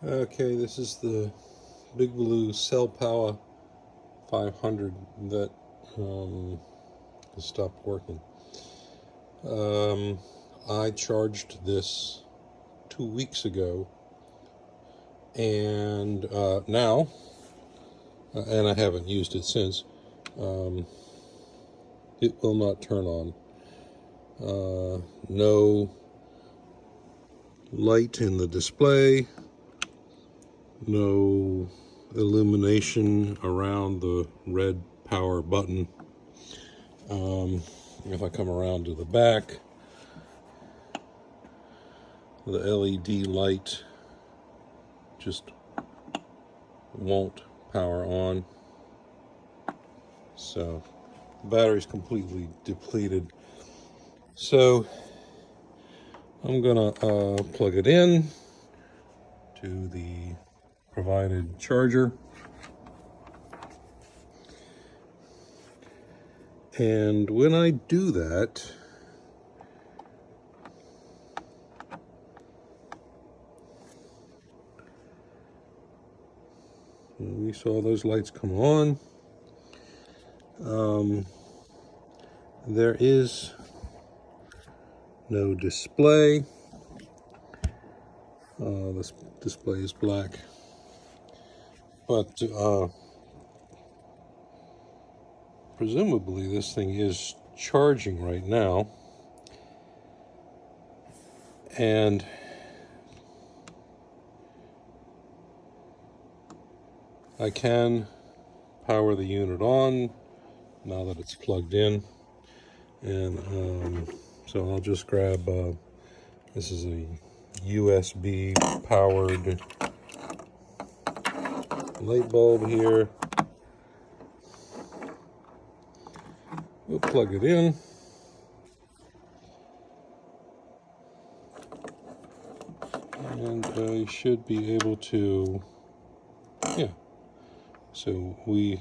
Okay, this is the Big Blue Cell Power 500 that has stopped working. I charged this 2 weeks ago, and now, and I haven't used it since, it will not turn on. No light in the display, no illumination around the red power button. If I come around to the back, the LED light just won't power on. So the battery's completely depleted. So I'm gonna plug it in to the provided charger. And when I do that, we saw those lights come on. There is no display. This display is black, but presumably this thing is charging right now, and I can power the unit on now that it's plugged in. And so I'll just grab, this is a USB powered light bulb here. We'll plug it in. And I should be able to, yeah. So we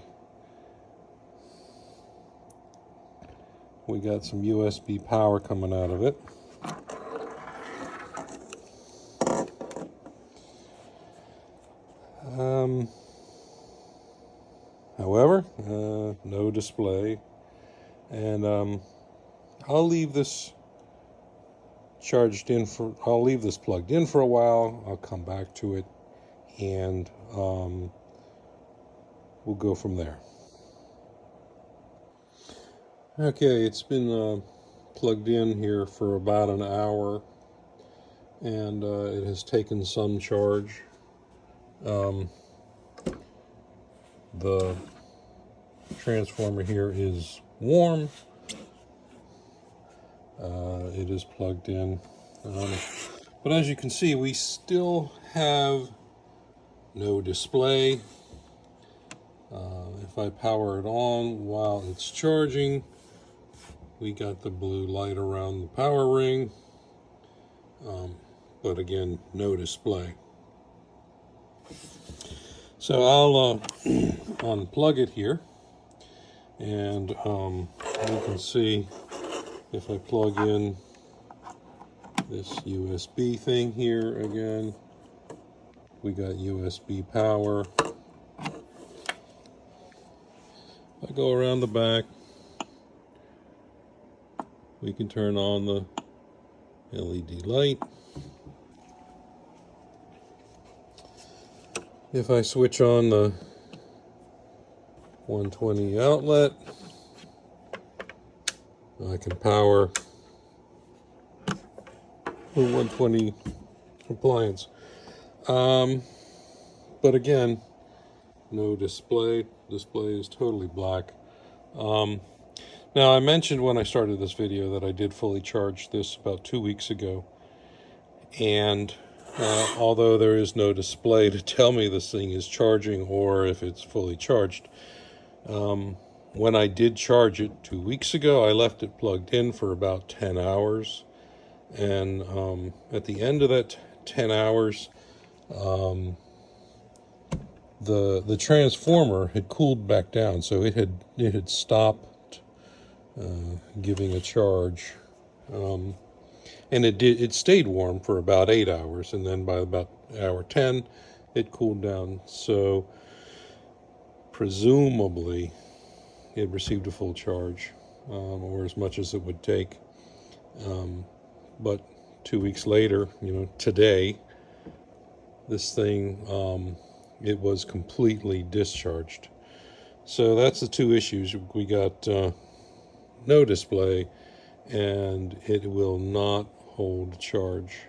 got some USB power coming out of it. However, no display, and I'll leave this I'll leave this plugged in for a while. I'll come back to it, and we'll go from there. Okay, it's been plugged in here for about an hour, and it has taken some charge. The transformer here is warm. It is plugged in. But as you can see, we still have no display. If I power it on while it's charging, we got the blue light around the power ring. But again, no display. So I'll unplug it here, and you can see if I plug in this USB thing here again, we got USB power. If I go around the back, we can turn on the LED light. If I switch on the 120 outlet, I can power the 120 appliance. But again, no display. Display is totally black. Now, I mentioned when I started this video that I did fully charge this about 2 weeks ago, and although there is no display to tell me this thing is charging or if it's fully charged, when I did charge it 2 weeks ago, I left it plugged in for about 10 hours. And at the end of that 10 hours, the transformer had cooled back down, so it had stopped giving a charge. and it stayed warm for about 8 hours, and then by about hour 10 it cooled down. So presumably it received a full charge, or as much as it would take. But 2 weeks later, today, this thing, it was completely discharged. So that's the two issues. We got no display, and it will not hold charge.